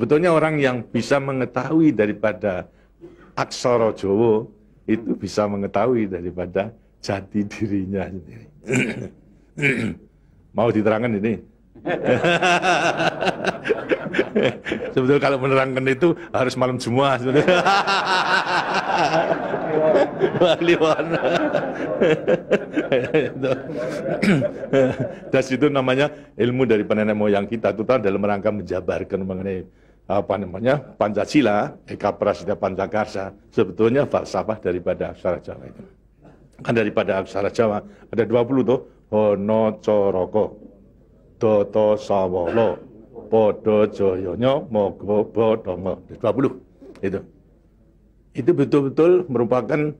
Sebetulnya orang yang bisa mengetahui daripada aksara Jawa itu bisa mengetahui daripada jati dirinya sendiri. Mau diterangkan ini? Sebetulnya kalau menerangkan itu harus malam semua sebetulnya. Das itu namanya ilmu dari nenek moyang kita itu dalam rangka menjabarkan mengenai apa namanya Pancasila, Eka Prasida Pancakarsa. Sebetulnya falsafah daripada aksara Jawa itu. Kan daripada aksara Jawa ada 20 tuh. Hono Coroko, Doto Sawolo, Podo Joyono, Mogo Bodongo, 20 itu. Itu betul-betul merupakan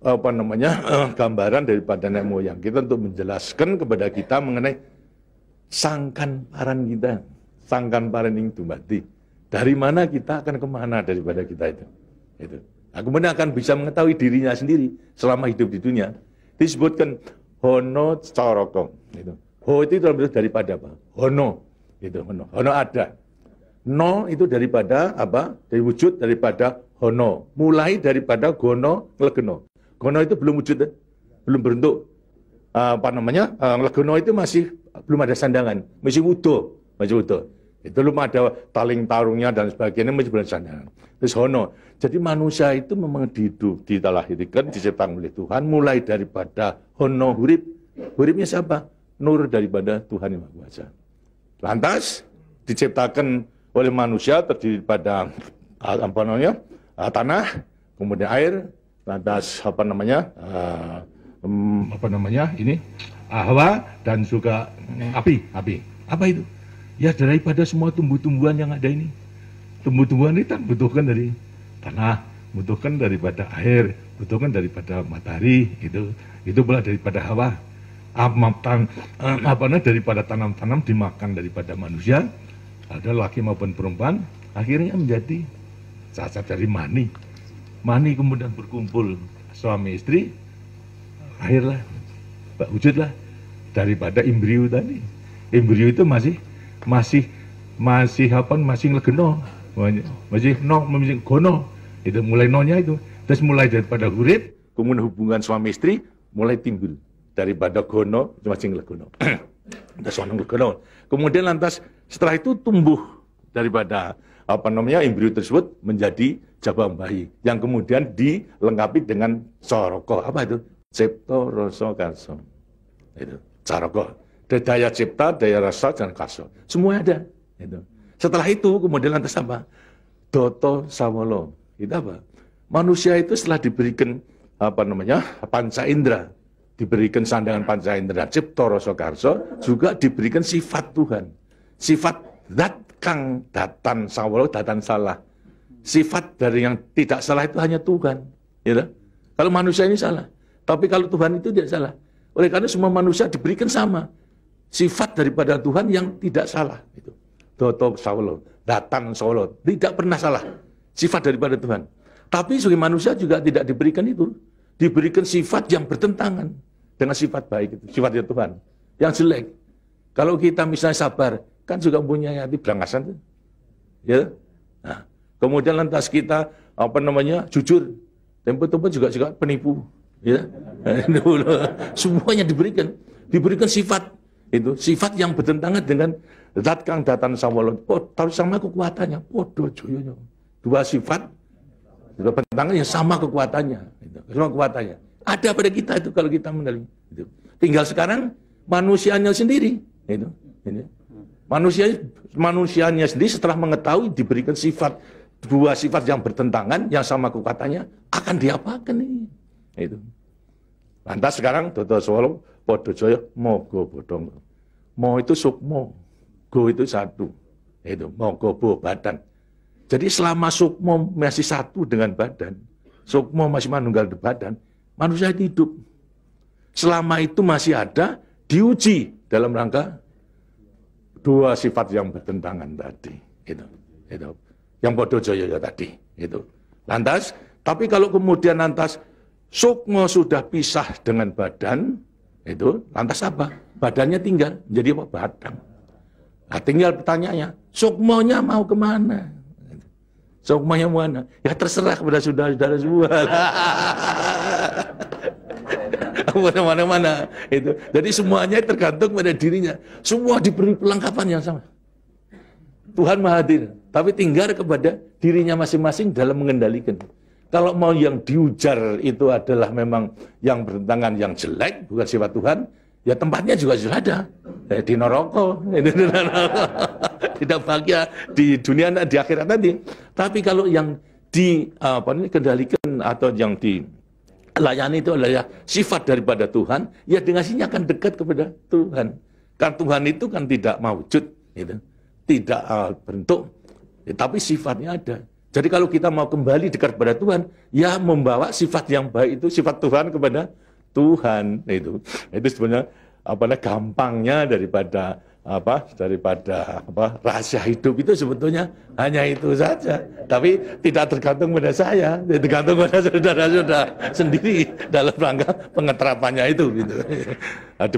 apa namanya gambaran daripada nenek moyang kita untuk menjelaskan kepada kita mengenai sangkan paran kita, sangkan paran ing dumadi. Dari mana kita akan kemana daripada kita itu. Nah, kemudian akan bisa mengetahui dirinya sendiri selama hidup di dunia. Disebutkan Hono Coroko. Ho itu daripada apa? Hono. Hono. Hono ada. No itu daripada apa? Dari wujud daripada hono. Mulai daripada gono, nglegeno. Gono itu belum wujud, belum berbentuk. Apa namanya? Nglegeno itu masih belum ada sandangan, masih utuh, masih utuh. Itu belum ada taling tarungnya dan sebagainya, masih belum ada sandangan. Terus hono. Jadi manusia itu memang dilahirkan, diciptakan oleh Tuhan, mulai daripada hono hurip. Huripnya siapa? Nur daripada Tuhan Yang Maha Kuasa. Lantas diciptakan oleh manusia terdiri pada apa namanya tanah, kemudian air, lantas apa namanya ini hawa dan juga api. Apa itu? Ya daripada semua tumbuh-tumbuhan yang ada ini. Tumbuh-tumbuhan ini kan butuhkan dari tanah, butuhkan daripada air, butuhkan daripada matahari, itu pula daripada hawa. Daripada tanam-tanam dimakan daripada manusia, ada laki maupun perempuan, akhirnya menjadi cacat dari mani. Mani kemudian berkumpul suami istri, akhirlah, wujudlah daripada embrio tadi. Embrio itu masih nglegeno, masih gono. Itu mulai nonya itu, terus mulai daripada hurip, kemudian hubungan suami istri mulai timbul. Daripada gono, masing legono. Kemudian lantas setelah itu tumbuh daripada apa namanya embrio tersebut menjadi jabang bayi yang kemudian dilengkapi dengan soroko. Apa itu? Cipta rasa karsa. Itu soroko. Daya cipta, daya rasa dan karsa. Semua ada. Itu. Setelah itu kemudian lantas apa? Doto sawolo. Itu apa? Manusia itu setelah diberikan apa namanya panca indera, diberikan sandangan panca indera cipta rasa karsa, juga diberikan sifat Tuhan. Sifat zat kang datan sawolo, datan salah. Sifat dari yang tidak salah itu hanya Tuhan. Ya, kalau manusia ini salah, tapi kalau Tuhan itu tidak salah. Oleh karena semua manusia diberikan sama sifat daripada Tuhan yang tidak salah. Itu doto sawolo, datan sawolo, tidak pernah salah. Sifat daripada Tuhan. Tapi sebagai manusia juga tidak diberikan itu. Diberikan sifat yang bertentangan dengan sifat baik itu, sifatnya Tuhan. Yang jelek. Kalau kita misalnya sabar, kan juga punya hati berangasan. Ya. Nah, kemudian lantas kita apa namanya jujur, tempo-tempo juga penipu. Ya. Semuanya diberikan sifat itu, sifat yang bertentangan dengan zat kang datan sawolo. Tahu sama kekuatannya. Podo joyonya. Dua sifat bertentangan yang sama kekuatannya, sama kekuatannya. Ada pada kita itu kalau kita menerima. Itu. Tinggal sekarang manusianya sendiri, itu. Manusianya sendiri setelah mengetahui diberikan sifat dua sifat yang bertentangan, yang sama kekuatannya, akan diapakan ini? Itu. Lantas sekarang Dodo Solo, Podo Joyo, Mogo Bodong. Mo itu sukmo, go itu satu, itu Mogo bo badan. Jadi selama sukmo masih satu dengan badan, sukmo masih manunggal di badan, manusia hidup. Selama itu masih ada, diuji dalam rangka dua sifat yang bertentangan tadi. Itu. Yang podo joyo tadi. Itu. Lantas, tapi kalau kemudian lantas sukmo sudah pisah dengan badan, itu lantas apa? Badannya tinggal, jadi apa? Badan. Nah, tinggal pertanyaannya, sukmonya mau kemana? Semuanya mana? Ya terserah kepada saudara-saudara semua. Mana-mana itu. Jadi semuanya tergantung pada dirinya. Semua diberi perlengkapan yang sama. Tuhan Maha Hadir, tapi tinggal kepada dirinya masing-masing dalam mengendalikan. Kalau mau yang diujar itu adalah memang yang bertentangan yang jelek, bukan sifat Tuhan, ya tempatnya juga sudah ada. Di neraka, tidak bahagia di dunia di akhirat nanti. Tapi kalau yang dikendalikan atau yang dilayani itu adalah sifat daripada Tuhan, ya dengan sini akan dekat kepada Tuhan. Karena Tuhan itu kan tidak mewujud, gitu. Tidak bentuk, tapi sifatnya ada. Jadi kalau kita mau kembali dekat kepada Tuhan, ya membawa sifat yang baik itu, sifat Tuhan kepada Tuhan itu sebenarnya gampangnya daripada rahasia hidup itu sebetulnya hanya itu saja. Tapi tidak tergantung pada saya, tergantung pada saudara-saudara sendiri dalam rangka pengeterapannya itu. Gitu.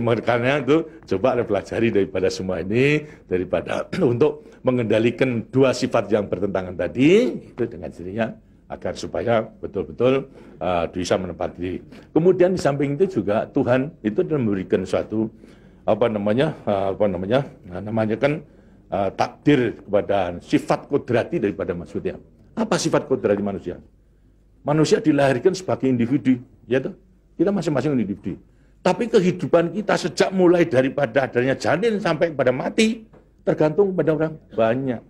Makanya itu coba pelajari daripada semua ini, daripada untuk mengendalikan dua sifat yang bertentangan tadi itu dengan dirinya agar supaya betul-betul bisa menempati diri. Kemudian di samping itu juga Tuhan itu memberikan suatu takdir kepada sifat kodrati daripada manusia. Apa sifat kodrati manusia? Manusia dilahirkan sebagai individu, ya toh? Kita masing-masing individu. Tapi kehidupan kita sejak mulai daripada adanya janin sampai pada mati tergantung pada orang banyak.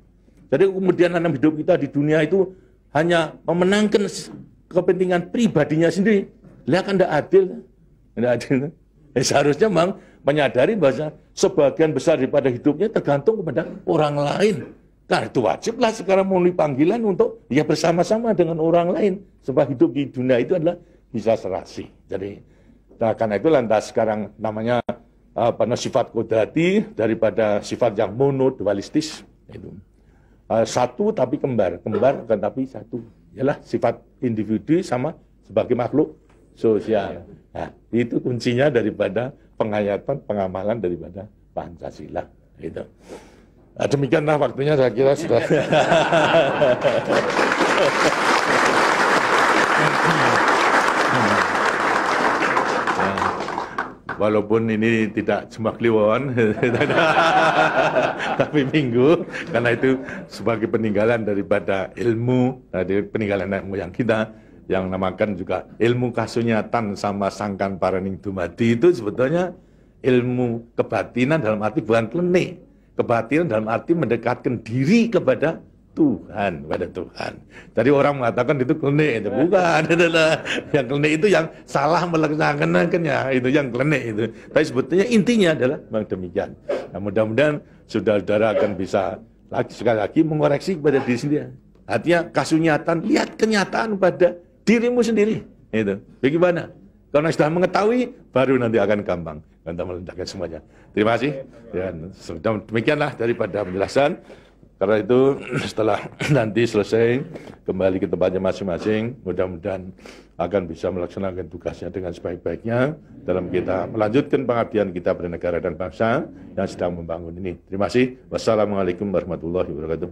Jadi kemudian dalam hidup kita di dunia itu hanya memenangkan kepentingan pribadinya sendiri. Lihat kan tidak adil. Tidak adil. Seharusnya memang menyadari bahwa sebagian besar daripada hidupnya tergantung kepada orang lain. Karena itu wajiblah sekarang melalui panggilan untuk ya bersama-sama dengan orang lain. Sebab hidup di dunia itu adalah bisa serasi. Jadi karena itu lantas sekarang namanya sifat kodrati daripada sifat yang monodualistis itu. Satu tapi kembar bukan tapi satu. Ialah sifat individu sama sebagai makhluk sosial. Nah, itu kuncinya daripada penghayatan, pengamalan daripada Pancasila. Gitu. Nah, demikianlah waktunya saya kira sudah. Walaupun ini tidak cuma kliwon, tapi minggu, karena itu sebagai peninggalan daripada ilmu, dari peninggalan moyang kita, yang namakan juga ilmu kasunyatan sama sangkan paraning dumadi itu sebetulnya ilmu kebatinan dalam arti bukan klenik. Kebatinan dalam arti mendekatkan diri kepada Tuhan, kepada Tuhan. Jadi orang mengatakan itu klenik, itu bukan. Yang klenik itu yang salah melaksanakannya, itu yang klenik itu. Tapi sebetulnya intinya adalah memang demikian. Nah, mudah-mudahan saudara-saudara akan bisa sekali lagi mengoreksi kepada diri sendiri. Artinya kasunyatan, lihat kenyataan pada dirimu sendiri. Itu. Bagaimana? Karena sudah mengetahui, baru nanti akan gampang untuk meletakkan semuanya. Terima kasih. Dan demikianlah daripada penjelasan. Karena itu setelah nanti selesai kembali ke tempatnya masing-masing, mudah-mudahan akan bisa melaksanakan tugasnya dengan sebaik-baiknya dalam kita melanjutkan pengabdian kita pada negara dan bangsa yang sedang membangun ini. Terima kasih. Wassalamualaikum warahmatullahi wabarakatuh.